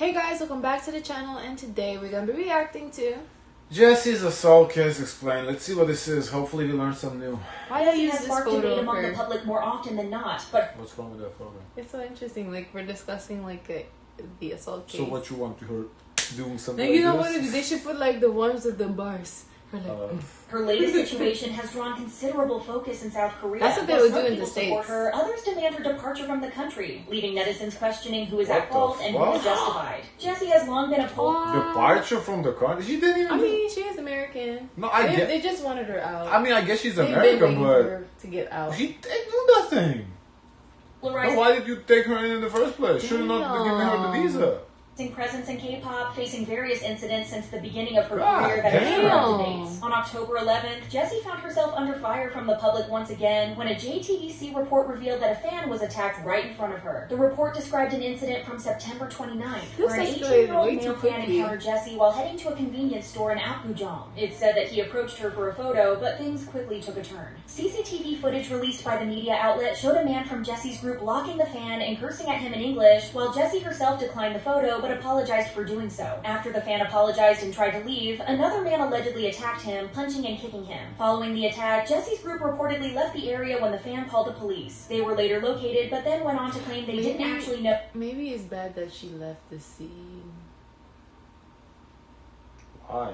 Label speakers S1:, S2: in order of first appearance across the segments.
S1: Hey guys, welcome back to the channel, and today we're going to be reacting to
S2: Jessi's assault case explained. Let's see what this is. Hopefully we learn something new.
S1: why they use
S3: has
S1: this
S3: sparked
S1: photo
S3: debate
S1: of
S3: among the
S1: her.
S3: public more often than not, but
S2: What's wrong with that photo?
S1: It's so interesting, like we're discussing like the assault case.
S2: So what you want her doing something
S1: Now,
S2: like
S1: you know
S2: this?
S1: what, they should put like the ones with the bars. Or, like,
S3: her latest situation has drawn considerable focus in South Korea.
S1: That's what they
S3: While
S1: would
S3: some
S1: do in the
S3: people support
S1: States.
S3: her, others demand her departure from the country, leaving netizens questioning who is
S2: What
S3: at fault
S2: the
S3: and who is
S2: fuck?
S3: justified. Jessi has long been opposed.
S2: Departure from the country? She didn't even...
S1: I mean, she is American.
S2: No, I get...
S1: They just wanted her out.
S2: I mean, I guess she's
S1: They've been
S2: American,
S1: waiting for
S2: but...
S1: her to get out.
S2: She didn't do nothing.
S3: Polarizing
S2: No, why did you take her in the first place? Should have not given her the visa.
S3: presence in K-pop, facing various incidents since the beginning of her
S2: God
S3: career that have
S2: damn.
S3: sparked debates. On October 11th, Jessi found herself under fire from the public once again when a JTBC report revealed that a fan was attacked right in front of her. The report described an incident from September 29th, where an
S1: This escalated
S3: 18-year-old
S1: way
S3: male
S1: too
S3: fan
S1: quickly.
S3: encountered Jessi while heading to a convenience store in Apgujeong. It said that he approached her for a photo, but things quickly took a turn. CCTV footage released by the media outlet showed a man from Jessi's group blocking the fan and cursing at him in English, while Jessi herself declined the photo but apologized for doing so. After the fan apologized and tried to leave, another man allegedly attacked him, punching and kicking him. Following the attack, Jessi's group reportedly left the area when the fan called the police. They were later located, but then went on to claim they didn't actually know.
S1: Maybe it's bad that she left the scene.
S2: Why?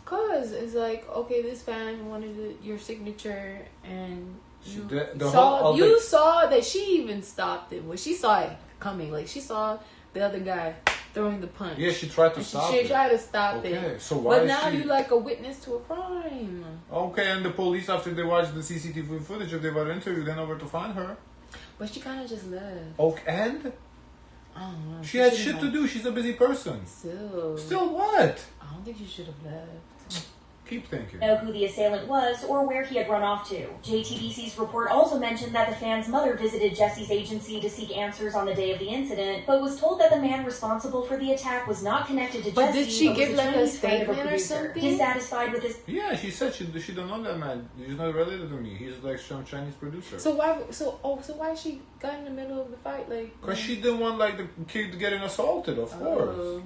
S1: Cause it's like, okay, this fan wanted your signature, and
S2: She
S1: you
S2: did- the
S1: saw
S2: whole-
S1: you saw that she even stopped it when she saw it coming. Like she saw the other guy throwing the punch.
S2: Yeah, she tried to
S1: And
S2: stop
S1: she
S2: it.
S1: tried to stop
S2: Okay,
S1: it.
S2: so why
S1: But
S2: is
S1: now
S2: she-
S1: you like a witness to a crime.
S2: Okay, and the police, after they watched the CCTV footage, if they were interviewed, they know where to find her.
S1: But she kind of just left.
S2: Okay, and?
S1: I don't know.
S2: She had
S1: shouldn't
S2: shit to
S1: have.
S2: do. She's a busy person.
S1: Still.
S2: Still what?
S1: I don't think she should have left.
S2: Keep thinking.
S3: Know who the assailant was or where he had run off to. JTBC's report also mentioned that the fan's mother visited Jessi's agency to seek answers on the day of the incident, but was told that the man responsible for the attack was not connected to Jessi.
S1: But did she
S3: was
S1: give, like, a
S3: Chinese friend of her
S1: statement or
S3: producer.
S1: something?
S3: Dissatisfied with his
S2: Yeah, she said she don't know that man. He's not related to me. He's like some Chinese producer.
S1: So why she got in the middle of the fight? Like,
S2: Because she didn't want like the kid getting assaulted, of course.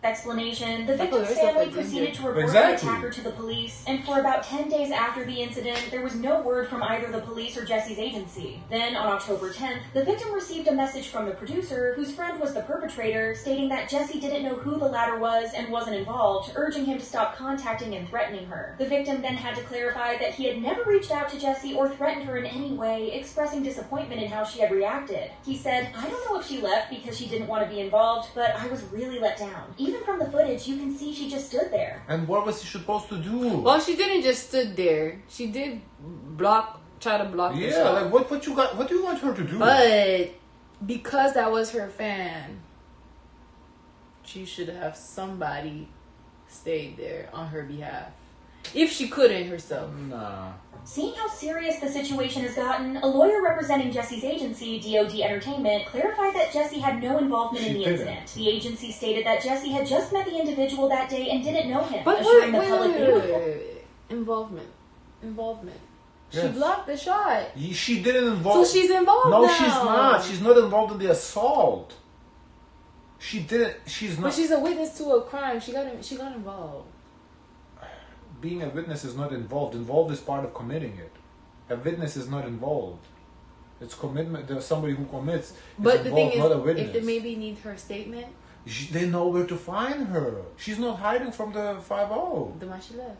S3: explanation, the
S1: I thought
S3: victim's
S1: there's something
S3: family
S1: in
S3: proceeded
S1: there.
S3: to report
S2: Exactly.
S3: the attacker to the police, and for about 10 days after the incident, there was no word from either the police or Jessi's agency. Then, on October 10th, the victim received a message from the producer, whose friend was the perpetrator, stating that Jessi didn't know who the latter was and wasn't involved, urging him to stop contacting and threatening her. The victim then had to clarify that he had never reached out to Jessi or threatened her in any way, expressing disappointment in how she had reacted. He said, "I don't know if she left because she didn't want to be involved, but I was really let down. Even from the footage, you can see she just stood there."
S2: And what was she supposed to do?
S1: well, she didn't just stood there. She did try to block the
S2: Yeah,
S1: shot.
S2: like what do you want her to do?
S1: But because that was her fan, she should have somebody stayed there on her behalf. If she couldn't herself.
S2: Nah.
S3: Seeing how serious the situation has gotten, a lawyer representing Jessi's agency, DoD Entertainment, clarified that Jessi had no involvement in
S2: She
S3: the
S2: didn't.
S3: incident. The agency stated that Jessi had just met the individual that day and didn't know him,
S1: But
S3: assuring
S1: wait,
S3: the public they would
S1: wait. Involvement. She
S2: Yes.
S1: blocked the shot.
S2: She didn't involve.
S1: So she's involved
S2: No,
S1: now.
S2: she's not. She's not involved in the assault. She didn't. She's not.
S1: But she's a witness to a crime. She got involved.
S2: Being a witness is not involved. Involved is part of committing it. A witness is not involved. It's commitment. There's somebody who commits. Is
S1: But the thing
S2: involved, not a
S1: is,
S2: witness.
S1: if they maybe need her statement,
S2: They know where to find her. She's not hiding from the 5-0.
S1: then why she left?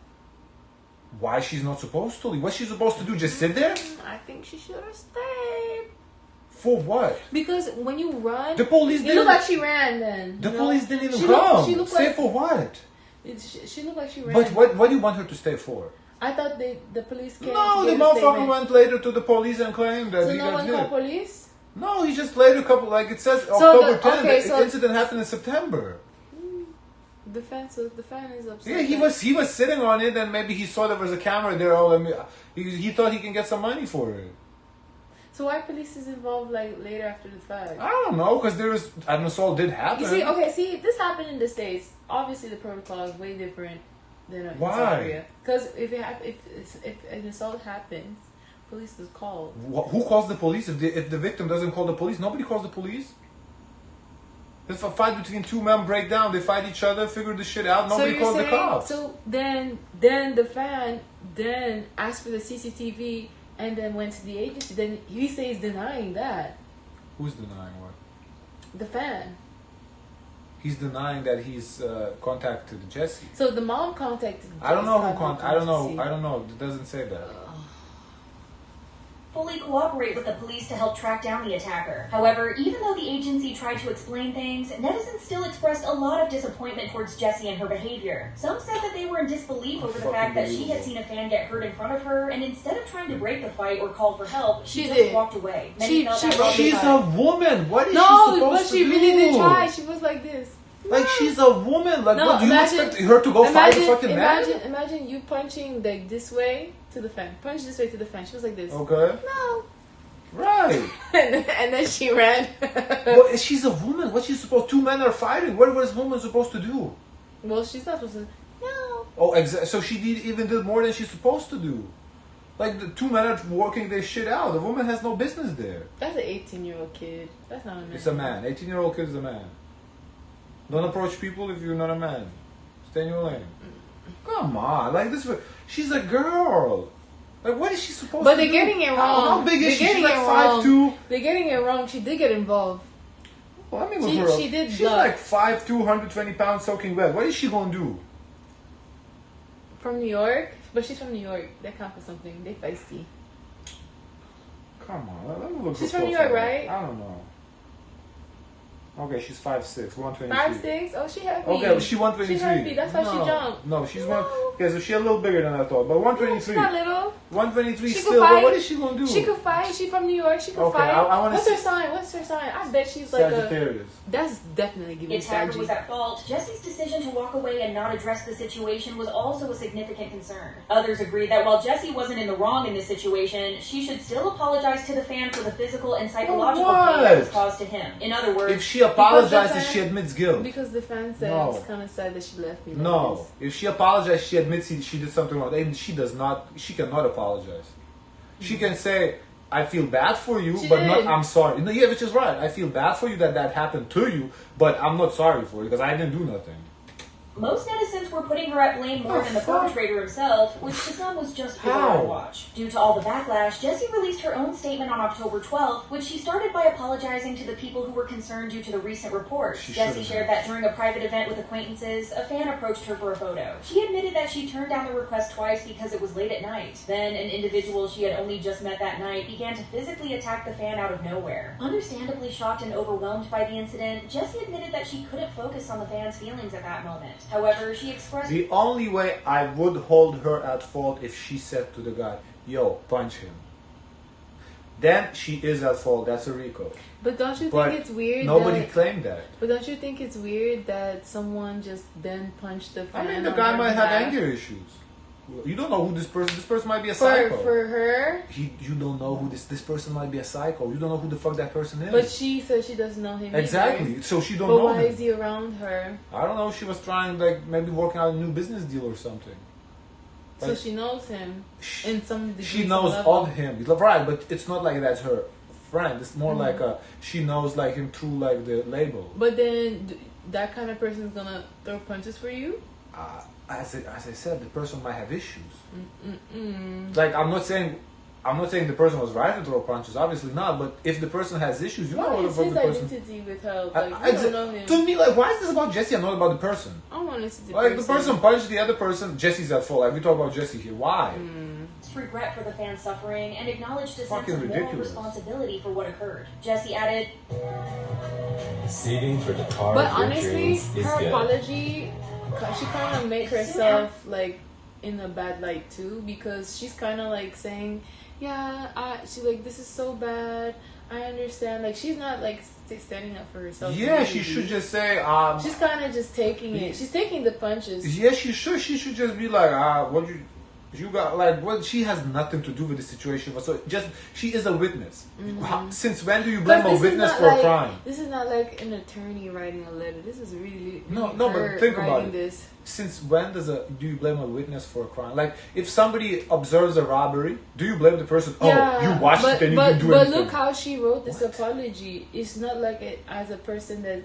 S2: Why she's not supposed to leave? What's she supposed to do? Just sit there?
S1: I think she should have stayed.
S2: For what?
S1: Because when you run,
S2: The police
S1: it
S2: didn't.
S1: looked like she ran. Then
S2: The
S1: you know?
S2: police didn't even
S1: She
S2: come.
S1: She looked
S2: Stay
S1: like
S2: for what?
S1: she looked like she ran.
S2: But what do you want her to stay for?
S1: I thought the police came.
S2: No,
S1: to
S2: the
S1: get a
S2: motherfucker
S1: statement.
S2: went later to the police and claimed that
S1: So
S2: he
S1: no
S2: got
S1: one
S2: hit.
S1: called police.
S2: No, he just later couple like it says
S1: So
S2: October
S1: the-
S2: 10th.
S1: okay,
S2: The
S1: so-
S2: incident happened in September.
S1: The fan is upset.
S2: Yeah, he was sitting on it and maybe he saw there was a camera there. Oh, he thought he can get some money for it.
S1: So why police is involved like later after the fact?
S2: I don't know because there was an assault did happen.
S1: You see, this happened in the States. Obviously, the protocol is way different than in
S2: Why?
S1: South Korea. Because if an assault happens, police is called.
S2: Who calls the police if the victim doesn't call the police? Nobody calls the police. If a fight between two men break down, they fight each other, figure the shit out, nobody calls the cops.
S1: So then the fan then asked for the CCTV and then went to the agency. Then he says denying that.
S2: Who's denying what?
S1: The fan.
S2: He's denying that he's contacted Jessi.
S1: So the mom contacted.
S2: I don't know who
S1: Jessi.
S2: I don't know. I don't know. It doesn't say that.
S3: Fully cooperate with the police to help track down the attacker. However, even though the agency tried to explain things, netizens still expressed a lot of disappointment towards Jessi and her behavior. Some said that they were in disbelief over the fact that she had seen a fan get hurt in front of her, and instead of trying to break the fight or call for help, she just walked away. Many felt that
S2: she's a woman. What is she
S1: No,
S2: supposed
S1: but
S2: to
S1: she
S2: do?
S1: really did try. She was like this.
S2: Like she's a woman. Like
S1: No,
S2: what do you
S1: imagine-
S2: expect her to go fight a fucking man?
S1: Imagine you punching like this way to the fan. Punch this way to the fan. She was like this.
S2: Okay.
S1: No.
S2: Right.
S1: and then she ran.
S2: Well, she's a woman. What's she supposed? Two men are fighting. What was a woman supposed to do?
S1: Well, she's not supposed to. No.
S2: Oh, so she even did more than she's supposed to do. Like the two men are working their shit out. The woman has no business there.
S1: That's an 18-year-old kid. That's not a man.
S2: It's a man. 18-year-old kid is a man. Don't approach people if you're not a man. Stay in your lane. Come on, like this. She's a girl. Like what is she supposed to do?
S1: But they're getting it wrong.
S2: How big is she? She's like
S1: wrong.
S2: 5'2".
S1: They're getting it wrong. She did get involved.
S2: Well, I mean, look her up.
S1: She did.
S2: She's like 5'2", 120 pounds, soaking wet. What is she gonna do?
S1: From New York, but she's from New York. That counts for something. They feisty.
S2: Come on, let me look.
S1: She's from New York, right?
S2: I don't know. Okay, she's 5'6", 123.
S1: 5'6"? Oh, she heavy.
S2: Okay, but she 123.
S1: She's heavy. That's why she jumped.
S2: No, she's
S1: No.
S2: one. Okay, so she's a little bigger than I thought, but 123.
S1: She's not little.
S2: 123
S1: She could
S2: still. But
S1: fight.
S2: what is she gonna do?
S1: She could fight. She's from New York. She could
S2: Okay,
S1: fight.
S2: I wanna
S1: What's
S2: see-
S1: her sign? What's her sign? I bet she's like
S2: Sagittarius.
S1: That's definitely
S3: The
S1: giving
S3: attacker was
S1: Saggy.
S3: at fault. Jessi's decision to walk away and not address the situation was also a significant concern. Others agreed that while Jessi wasn't in the wrong in this situation, she should still apologize to the fan for the physical and psychological pain that was caused to him. In other words,
S2: If she apologizes,
S1: fan-
S2: she admits guilt.
S1: Because the fan said
S2: No.
S1: it's kind of sad that she left me. Like
S2: No,
S1: this.
S2: if she apologizes, she admits she did something wrong. And she does not. She cannot apologize. She can say, "I feel bad for you,
S1: She
S2: but
S1: did.
S2: not. I'm sorry." No, yeah, which is right. I feel bad for you that happened to you, but I'm not sorry for you because I didn't do nothing.
S3: most netizens were putting her at blame more than the perpetrator himself, which to some was just bizarre to watch. Due to all the backlash, Jessi released her own statement on October 12th, which she started by apologizing to the people who were concerned due to the recent reports.
S2: She
S3: Jessi
S2: should've
S3: shared that during a private event with acquaintances, a fan approached her for a photo. She admitted that she turned down the request twice because it was late at night. Then, an individual she had only just met that night began to physically attack the fan out of nowhere. Understandably shocked and overwhelmed by the incident, Jessi admitted that she couldn't focus on the fan's feelings at that moment. However, she expressed
S2: The only way I would hold her at fault if she said to the guy, "Yo, punch him." Then she is at fault. That's a RICO.
S1: But don't you
S2: But
S1: think it's weird?
S2: Nobody
S1: that,
S2: claimed that.
S1: But don't you think it's weird that someone just then punched the
S2: I
S1: fan?
S2: mean, the
S1: on
S2: guy
S1: her
S2: might have
S1: behalf?
S2: anger issues. You don't know who this person. This person might be a
S1: For
S2: psycho.
S1: her,
S2: You don't know who this person might be a psycho. You don't know who the fuck that person is.
S1: but she said she doesn't know him.
S2: Exactly.
S1: Either.
S2: So she don't
S1: But
S2: know
S1: why
S2: him.
S1: is he around her?
S2: I don't know. She was trying, like, maybe working out a new business deal or something.
S1: So
S2: Like,
S1: she knows him
S2: She,
S1: in some degree.
S2: she knows of him, right? But it's not like that's her friend. It's more like she knows like him through like the label.
S1: But then that kind of person is gonna throw punches for you.
S2: As I said, the person might have issues.
S1: Mm-mm.
S2: Like I'm not saying the person was right to throw punches. Obviously not. But if the person has issues, you know
S1: What
S2: what
S1: is
S2: the
S1: his
S2: person.
S1: identity withheld? Like, you don't know him.
S2: To me, like, why is this about Jessi and not about the person?
S1: I don't want to see the
S2: Like the person punched the other person. Jessi's at fault. Like we talk about Jessi here. Why?
S3: regret for the fan's suffering and acknowledged a sense
S2: Fucking
S3: of moral
S2: ridiculous.
S3: responsibility for what occurred. Jessi added,
S4: Saving for the car
S1: But
S4: of your
S1: honestly,
S4: dreams is
S1: her
S4: good.
S1: apology, she kind of made herself like in a bad light too, because she's kind of like saying, yeah, she's like, this is so bad. I understand. Like, she's not like standing up for herself.
S2: Yeah,
S1: really.
S2: she should just say.
S1: She's kind of just taking it. She's taking the punches.
S2: Yeah, she should. She should just be like, what you got? Like, what? She has nothing to do with the situation. So just she is a witness. Since when do you blame
S1: But
S2: a
S1: this is
S2: witness
S1: not
S2: for a
S1: like-
S2: crime?
S1: This is not like an attorney writing a letter. This is really
S2: No,
S1: her
S2: but think about
S1: writing
S2: it.
S1: This.
S2: Since when do you blame a witness for a crime? Like, if somebody observes a robbery, do you blame the person?
S1: Yeah,
S2: you watched
S1: but,
S2: it and you
S1: but,
S2: didn't do
S1: but
S2: anything.
S1: look how she wrote this apology. It's not like it as a person that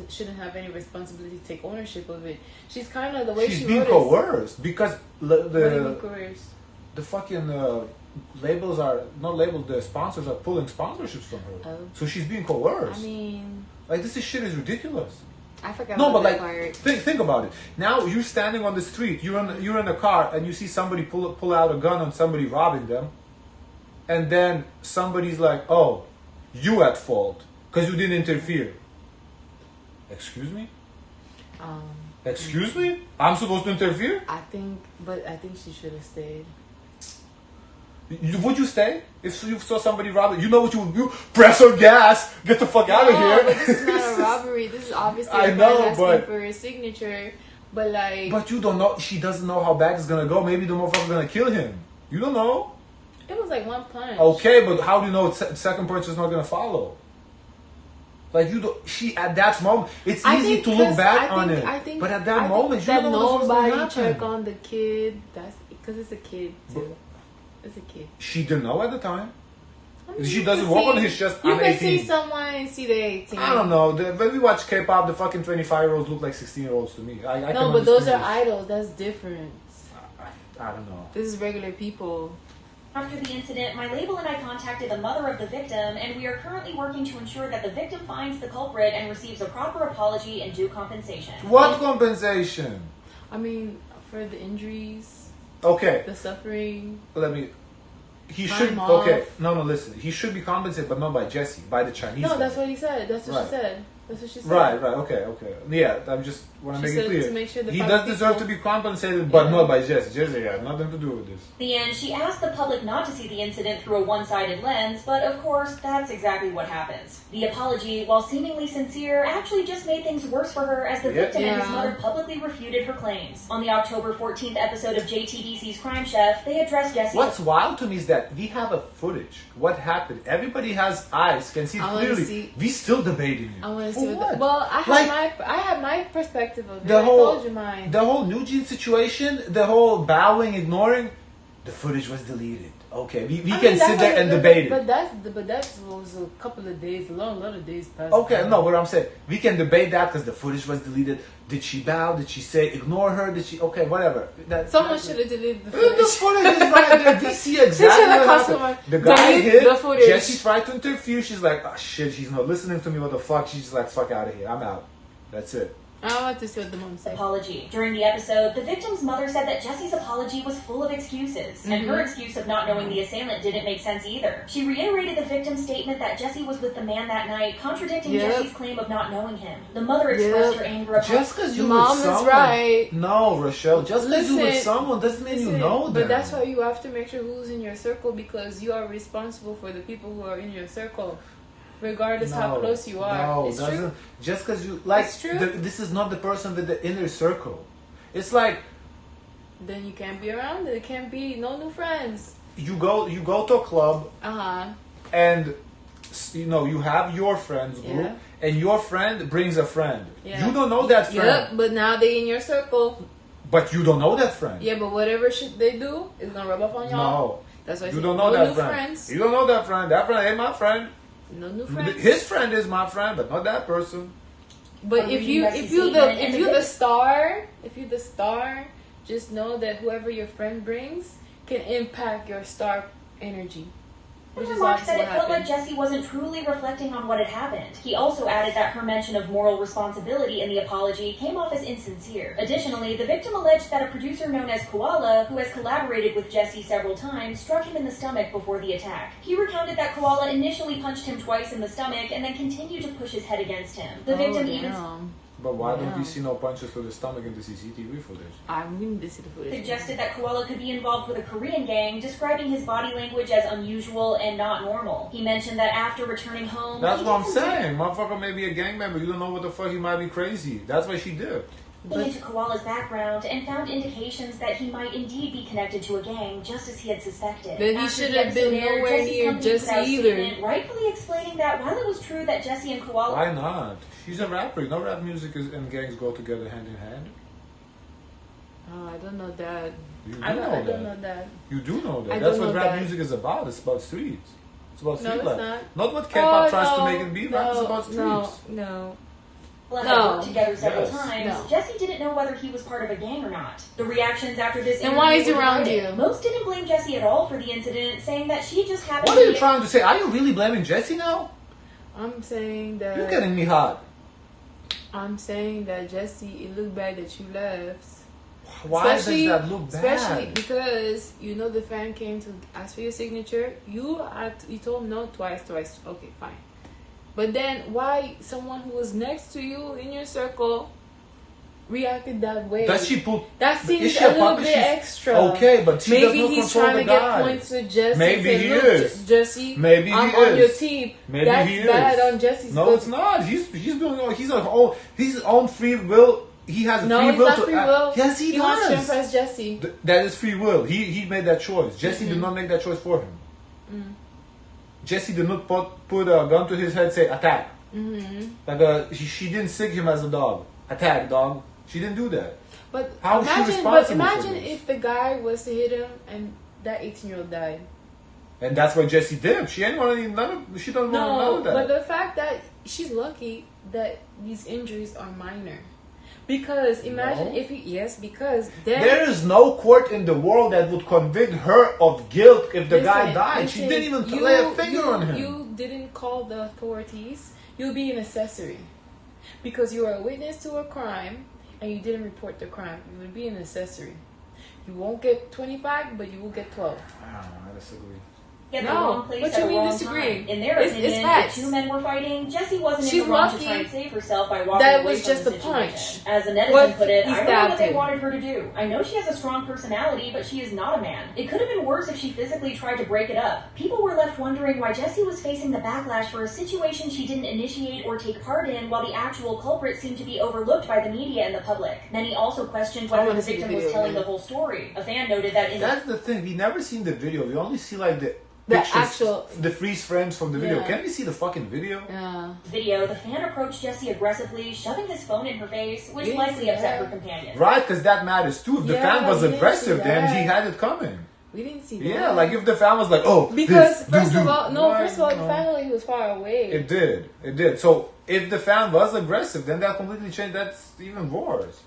S1: shouldn't have any responsibility to take ownership of it. She's kind of the way
S2: she's
S1: she
S2: being
S1: wrote
S2: coerced because
S1: the
S2: the fucking labels are not labels. The sponsors are pulling sponsorships from her, so she's being coerced.
S1: I mean,
S2: like this shit is ridiculous.
S1: I forgot.
S2: No, but like think about it. Now you're standing on the street. You're in a car and you see somebody pull out a gun on somebody robbing them, and then somebody's like, "Oh, you at fault because you didn't interfere." Excuse me. Excuse me? I'm supposed to interfere?
S1: I think she should have stayed.
S2: Would you stay if you saw somebody rob it? You know what you would do? Press her gas. Get the fuck out of here.
S1: But this is not a robbery. This is obviously
S2: I know,
S1: asking
S2: but
S1: for his signature. But like,
S2: but you don't know. She doesn't know how bad it's gonna go. Maybe the motherfucker's gonna kill him. You don't know.
S1: It was like one punch.
S2: Okay, but how do you know second punch is not gonna follow? Like you don't. She at that moment, it's easy to look back on it. But at that moment, you
S1: that
S2: don't know what's gonna
S1: nobody
S2: happen.
S1: check on the kid. That's because it's a kid too. It's a kid.
S2: She didn't know at the time.
S1: I mean,
S2: She doesn't walk on his chest.
S1: You
S2: I'm
S1: can
S2: 18.
S1: see someone and see they're 18.
S2: I don't know. When we watch K-pop, the fucking 25-year-olds look like 16-year-olds to me. I
S1: no, but those are idols. That's different.
S2: I don't know.
S1: This is regular people.
S3: After the incident, my label and I contacted the mother of the victim, and we are currently working to ensure that the victim finds the culprit and receives a proper apology and due compensation.
S2: What compensation?
S1: I mean, for the injuries,
S2: Okay.
S1: the suffering.
S2: He should.
S1: Time
S2: Okay.
S1: off.
S2: No. Listen. He should be compensated, but not by Jessi, by the Chinese.
S1: No,
S2: family.
S1: that's what he said. That's what
S2: Right.
S1: she said. That's what she said.
S2: Right. Okay. Yeah, I just want to make it clear.
S1: To make sure the
S2: he
S1: five
S2: does deserve to
S1: people-
S2: be compensated, but not by Jessi. Jessi had nothing to do with this.
S3: In the end, she asked the public not to see the incident through a one-sided lens, but of course, that's exactly what happens. The apology, while seemingly sincere, actually just made things worse for her as the victim and his mother publicly refuted her claims. On the October 14th episode of JTBC's Crime Chef, they addressed Jessi.
S2: What's wild to me is that we have a footage. What happened? Everybody has eyes, can see it clearly. We still debating it.
S1: I want to
S2: For
S1: see
S2: what?
S1: Well, I have my perspective of it.
S2: I told you
S1: mine.
S2: The whole New Jeans situation, the whole bowing, ignoring, the footage was deleted. Okay, we can sit there and debate it.
S1: But that was a couple of days, a lot of days past.
S2: Okay, no, what I'm saying, we can debate that because the footage was deleted. Did she bow? Did she say ignore her? Did she? Okay, whatever.
S1: Someone should have deleted the
S2: footage.
S1: footage.
S2: The footage is right there. We see exactly what happened. The guy hit.
S1: The footage.
S2: Jessi tried to interfere. She's like, oh shit, she's not listening to me. What the fuck? She's just like, fuck out of here. I'm out. That's it.
S1: I want to see what the mom said.
S3: Apology. During the episode, the victim's mother said that Jessi's apology was full of excuses, and her excuse of not knowing the assailant didn't make sense either. She reiterated the victim's statement that Jessi was with the man that night, contradicting Jessi's claim of not knowing him. The mother expressed her anger upon
S2: just because you're
S1: mom
S2: with someone,
S1: is right.
S2: No, Rochelle. Just because you're with someone doesn't mean you know them.
S1: But that's why you have to make sure who's in your circle, because you are responsible for the people who are in your circle. Regardless how close you are.
S2: No,
S1: it's true.
S2: Just because you like,
S1: it's true.
S2: This is not the person with the inner circle. It's like
S1: then you can't be around it. It can't be no new friends.
S2: You go to a club, and you have your friends group, and your friend brings a friend. Yeah. You don't know that friend.
S1: Yep, but now they in your circle.
S2: But you don't know that friend.
S1: Yeah, but whatever shit they do is gonna rub off on y'all.
S2: No,
S1: that's why
S2: you don't know that friend. Friends. You don't know that friend. That friend ain't my friend.
S1: No new friends.
S2: His friend is my friend, but not that person.
S1: But if you the star, just know that whoever your friend brings can impact your star energy.
S3: He remarked that it felt like Jessi wasn't truly reflecting on what had happened. He also added that her mention of moral responsibility in the apology came off as insincere. Additionally, the victim alleged that a producer known as Koala, who has collaborated with Jessi several times, struck him in the stomach before the attack. He recounted that Koala initially punched him twice in the stomach and then continued to push his head against him. The victim even...
S2: But why don't we see no punches to the stomach in the CCTV footage?
S1: I'm going to see the footage.
S3: Suggested that Koala could be involved with a Korean gang, describing his body language as unusual and not normal. He mentioned that after returning home...
S2: That's what I'm saying. Motherfucker may be a gang member. You don't know what the fuck. He might be crazy. That's why she did.
S3: Into Koala's background and found indications that he might indeed be connected to a gang, just as he had suspected.
S1: Then he should have been nowhere near Jessi either.
S3: Rightfully explaining that while it was true that Jessi and Koala...
S2: Why not? She's a rapper. No rap music and gangs go together hand in hand.
S1: Oh, I don't know that.
S2: I don't know that. You do know that. That's what rap music is about. It's about streets. It's about street life. Not what K-pop tries to make it be. Rap is about streets.
S1: No.
S3: had worked together several
S2: Yes.
S3: times,
S1: No.
S3: Jessi didn't know whether he was part of a gang or not. The reactions after this
S1: And why
S3: interview
S1: is he
S3: were
S1: around
S3: divided.
S1: you?
S3: Most didn't blame Jessi at all for the incident, saying that she just happened
S2: What
S3: to
S2: are you
S3: be
S2: trying to say? Are you really blaming Jessi now?
S1: I'm saying that.
S2: You're getting me hot.
S1: I'm saying that Jessi, it looked bad that you left.
S2: Why does that look
S1: Especially
S2: bad?
S1: because the fan came to ask for your signature. You told him no twice. Okay, fine. But then why someone who was next to you in your circle reacted that way?
S2: Does she put?
S1: That seems
S2: is she
S1: a little
S2: puppet?
S1: bit extra.
S2: Okay, but she
S1: Maybe
S2: does not
S1: he's
S2: control
S1: trying
S2: the
S1: to get
S2: guy.
S1: points with Jessi.
S2: Maybe
S1: Say,
S2: he
S1: look,
S2: is.
S1: Jessi,
S2: Maybe
S1: I'm
S2: he
S1: on your
S2: is.
S1: team.
S2: Maybe
S1: That's
S2: he
S1: bad
S2: is.
S1: on Jessi's.
S2: No, it's not. He's doing. He's his own free will. He has a
S1: No,
S2: free
S1: it's
S2: will
S1: not
S2: to
S1: free
S2: act.
S1: will.
S2: Yes, he
S1: wants to
S2: does.
S1: impress Jessi.
S2: That is free will. He made that choice. Jessi did not make that choice for him. Jessi did not put a gun to his head, say attack. Like she didn't sick him as a dog. Attack, dog. She didn't do that.
S1: But
S2: How is she
S1: imagine,
S2: responsible for
S1: imagine
S2: this?
S1: if the guy was to hit him and that 18-year-old died.
S2: And that's what Jessi did. She ain't want any she doesn't want none
S1: No,
S2: of that.
S1: but the fact that she's lucky that these injuries are minor. Because imagine
S2: No.
S1: because then
S2: There is no court in the world that would convict her of guilt if the guy died. She didn't even lay a finger on him.
S1: You didn't call the authorities. You'll be an accessory. Because you are a witness to a crime and you didn't report the crime. You would be an accessory. You won't get 25, but you will get 12.
S2: I don't know, I disagree.
S3: at the
S1: No,
S3: wrong place
S1: what
S3: at
S1: you
S3: the
S1: mean
S3: wrong
S1: disagree?
S3: time. In their
S1: It's
S3: opinion,
S1: facts.
S3: the two men were fighting. Jessi wasn't
S1: She's
S3: in the wrong to
S1: lucky
S3: try and save herself by walking
S1: that
S3: away
S1: was
S3: from
S1: just
S3: the
S1: a punch.
S3: situation. As a netizen
S1: What
S3: put it,
S1: he
S3: I don't know
S1: stabbed
S3: what they
S1: him.
S3: wanted her to do. I know she has a strong personality, but she is not a man. It could have been worse if she physically tried to break it up. People were left wondering why Jessi was facing the backlash for a situation she didn't initiate or take part in, while the actual culprit seemed to be overlooked by the media and the public. Many also questioned whether
S1: wanna
S3: the
S1: see the
S3: victim was
S1: video
S3: telling
S1: again.
S3: the whole story. A fan noted that in
S2: That's the thing. We never seen the video. We only see like the
S1: The
S2: pictures,
S1: actual-
S2: the freeze frames from the video.
S1: Yeah.
S2: Can we see the fucking video?
S1: Yeah.
S3: video, the fan approached Jessi aggressively, shoving his phone in her face, which
S1: You didn't
S3: likely
S1: see
S3: upset
S1: that.
S3: her companion.
S2: Right, because that matters too. If the
S1: Yeah,
S2: fan was
S1: we didn't
S2: aggressive,
S1: see
S2: then
S1: that.
S2: he had it coming.
S1: We didn't see that.
S2: Yeah, like if the fan was like, oh,
S1: Because
S2: this,
S1: first
S2: do,
S1: of
S2: do.
S1: all, no,
S2: Why?
S1: first of all, the
S2: No.
S1: family was far away.
S2: It did. So if the fan was aggressive, then that completely changed. That's even worse.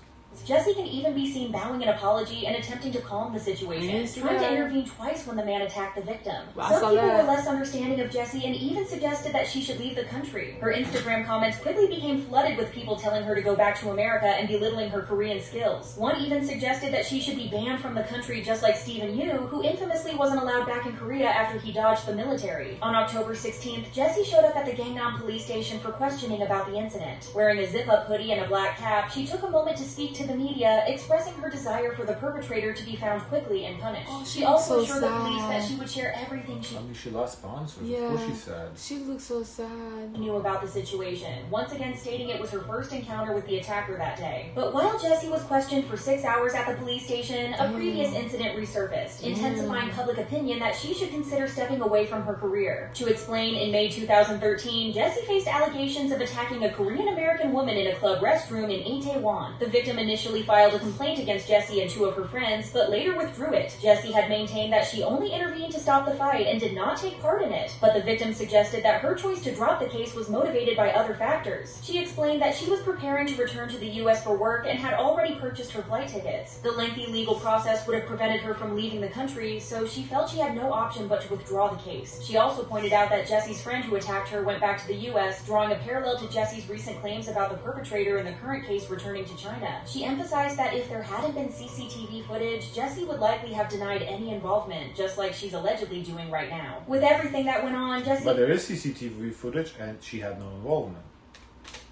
S3: Jessi can even be seen bowing an apology and attempting to calm the situation,
S1: Yes,
S3: trying to
S1: yeah.
S3: intervene twice when the man attacked the victim.
S1: I
S3: Some
S1: saw
S3: people
S1: that.
S3: were less understanding of Jessi and even suggested that she should leave the country. Her Instagram comments quickly became flooded with people telling her to go back to America and belittling her Korean skills. One even suggested that she should be banned from the country just like Stephen Yu, who infamously wasn't allowed back in Korea after he dodged the military. On October 16th, Jessi showed up at the Gangnam police station for questioning about the incident. Wearing a zip-up hoodie and a black cap, she took a moment to speak to the media, expressing her desire for the perpetrator to be found quickly and punished.
S1: Oh,
S3: she
S1: she
S3: also
S1: looks so
S3: assured the police
S1: sad.
S3: that she would share everything she
S2: I mean, she lost sponsors.
S1: Yeah.
S2: Of course she's sad.
S1: She looks so sad.
S3: knew about the situation, once again stating it was her first encounter with the attacker that day. But while Jessi was questioned for 6 hours at the police station, a previous incident resurfaced, intensifying public opinion that she should consider stepping away from her career. To explain, in May 2013, Jessi faced allegations of attacking a Korean-American woman in a club restroom in Itaewon. The victim initially filed a complaint against Jessi and two of her friends, but later withdrew it. Jessi had maintained that she only intervened to stop the fight and did not take part in it, but the victim suggested that her choice to drop the case was motivated by other factors. She explained that she was preparing to return to the U.S. for work and had already purchased her flight tickets. The lengthy legal process would have prevented her from leaving the country, so she felt she had no option but to withdraw the case. She also pointed out that Jessi's friend who attacked her went back to the U.S., drawing a parallel to Jessi's recent claims about the perpetrator in the current case returning to China. She emphasized that if there hadn't been CCTV footage, Jessi would likely have denied any involvement, just like she's allegedly doing right now. With everything that went on, Jessi
S2: But there is CCTV footage, and she had no involvement.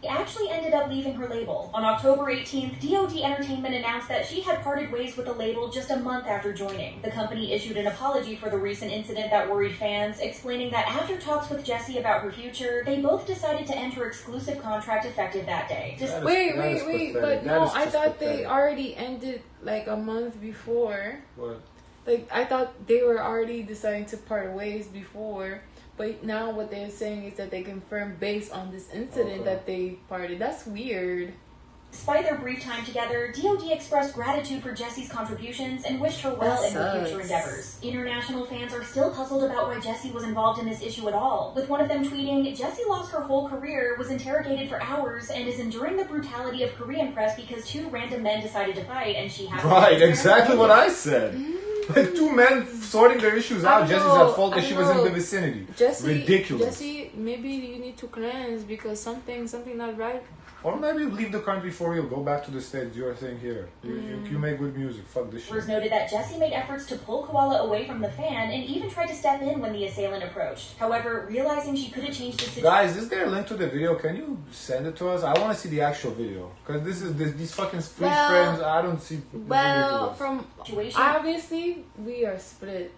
S3: actually ended up leaving her label. On October 18th, DoD Entertainment announced that she had parted ways with the label just a month after joining. The company issued an apology for the recent incident that worried fans, explaining that after talks with Jessi about her future, they both decided to enter exclusive contract effective that day.
S2: That is-
S1: Wait,
S2: that is
S1: wait,
S2: pathetic.
S1: but
S2: That
S1: no,
S2: is
S1: I
S2: just
S1: thought they
S2: pathetic.
S1: already ended like a month before.
S2: What?
S1: Like, I thought they were already deciding to part ways before. But now what they're saying is that they confirmed based on this incident
S2: Okay.
S1: that they parted. That's weird.
S3: Despite Despite their brief time together, DOD expressed gratitude for Jessi's contributions and wished her well in her future endeavors. International fans are still puzzled about why Jessi was involved in this issue at all, with one of them tweeting, "Jessi lost her whole career, was interrogated for hours, and is enduring the brutality of Korean press because two random men decided to fight and she has to."
S2: Right, exactly what I said. Like two men sorting their issues out. Jessi's at fault that she was in the vicinity. Ridiculous.
S1: Jessi, maybe you need to cleanse because something not right.
S2: Or maybe leave the country for real. Go back to the States. Do your thing here. You make good music. Fuck this shit.
S3: It was noted that Jessi made efforts to pull Koala away from the fan and even tried to step in when the assailant approached. However, realizing she couldn't change the situation...
S2: Guys, is there a link to the video? Can you send it to us? I want to see the actual video. Because these fucking freeze frames, I don't see...
S1: Well, from... Obviously, we are split.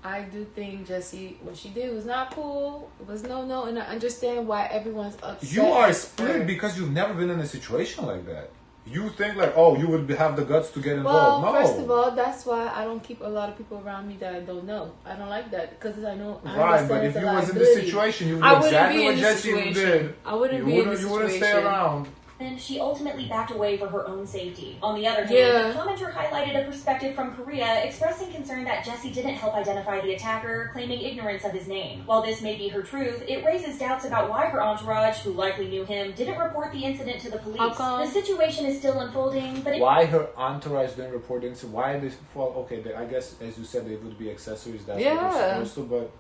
S1: I do think Jessi, what she did was not cool. It was no, and I understand why everyone's upset.
S2: You are split because you've never been in a situation like that. You think like, oh, you would have the guts to get involved.
S1: Well,
S2: no.
S1: first of all, that's why I don't keep a lot of people around me that I don't know. I don't like that because I know.
S2: Right, but if you was in this situation, you would do exactly what Jessi did.
S1: I wouldn't be in this situation.
S2: You wouldn't stay around.
S3: And she ultimately backed away for her own safety. On the other hand, the commenter highlighted a perspective from Korea, expressing concern that Jessi didn't help identify the attacker, claiming ignorance of his name. While this may be her truth, it raises doubts about why her entourage, who likely knew him, didn't report the incident to the police. The situation is still unfolding, but
S2: why her entourage didn't report the incident? Why this? Well, okay, I guess as you said, they would be accessories. That's what they're supposed to, but.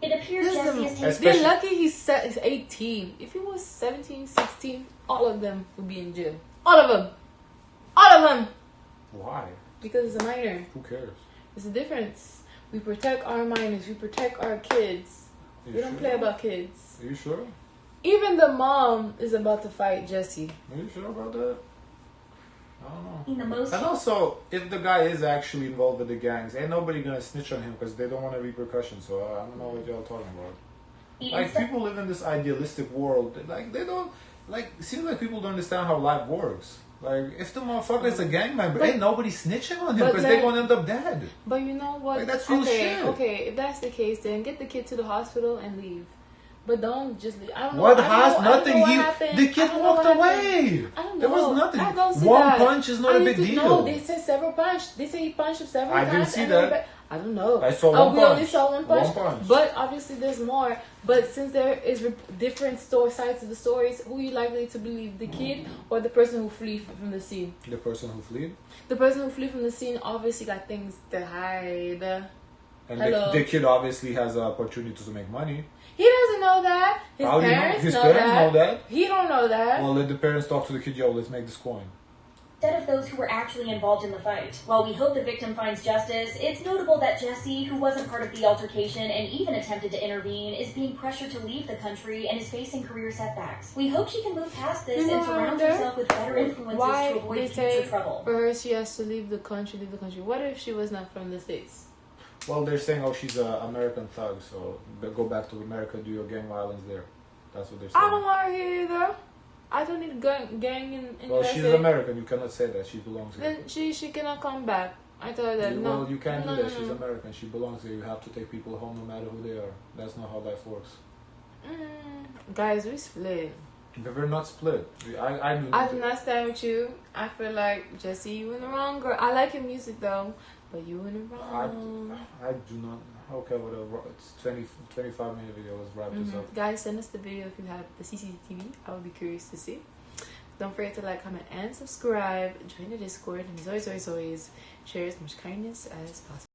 S3: It appears Jessi is taking...
S1: They're lucky he's 18. If he was 17, 16, all of them would be in jail. All of them. All of them.
S2: Why?
S1: Because it's a minor.
S2: Who cares?
S1: It's a difference. We protect our minors. We protect our kids. We don't play about kids.
S2: Are you sure?
S1: Even the mom is about to fight Jessi.
S2: Are you sure about that? I don't know.
S3: The most...
S2: And also, if the guy is actually involved with the gangs, ain't nobody gonna snitch on him because they don't want a repercussion. So I don't know what y'all talking about. Like people live in this idealistic world. Like they don't. Like it seems like people don't understand how life works. Like if the motherfucker is a gang member, ain't nobody snitching on him because they're gonna end up dead.
S1: But you know what?
S2: Like that's real shit.
S1: Okay, if that's the case, then get the kid to the hospital and leave. But don't just leave. I don't know.
S2: What nothing? The kid walked away.
S1: I don't know.
S2: There was nothing.
S1: I don't see
S2: One
S1: that.
S2: punch is not a big deal.
S1: No, they said several punch. They say he punched him several times.
S2: I didn't see that.
S1: I don't know.
S2: I saw one punch.
S1: We only saw one punch.
S2: One punch.
S1: But obviously there's more. But since there is different sides of the stories, who are you likely to believe? The kid or the person who flee from the scene?
S2: The person who fled?
S1: The person who flee from the scene obviously got things to hide.
S2: And the kid obviously has an opportunity to make money.
S1: He doesn't know that. His parents know that. He don't know that.
S2: Well, let the parents talk to the kid. Yo, let's make this coin.
S3: Instead of those who were actually involved in the fight. While we hope the victim finds justice, it's notable that Jessi, who wasn't part of the altercation and even attempted to intervene, is being pressured to leave the country and is facing career setbacks. We hope she can move past this and surround herself with better influences to avoid future trouble.
S1: For her, she has to leave the country. What if she was not from the States?
S2: Well, they're saying, oh, she's an American thug, so go back to America, do your gang violence there. That's what they're saying.
S1: I don't want her here either. I don't need gang in
S2: Well,
S1: USA.
S2: she's American. You cannot say that. She belongs here.
S1: Then she cannot come back. I told her that.
S2: Well, you can't do that. She's American. She belongs here. You have to take people home no matter who they are. That's not how life works.
S1: Guys, we split.
S2: But we're not split. I
S1: do not stand with you. I feel like Jessi, you in the wrong, girl. I like your music though, but you in the wrong.
S2: I do not. Okay, whatever. It's 25-minute video. Let's wrap this up.
S1: Guys, send us the video if you have the CCTV. I would be curious to see. Don't forget to like, comment, and subscribe. Join the Discord. And as always, share as much kindness as possible.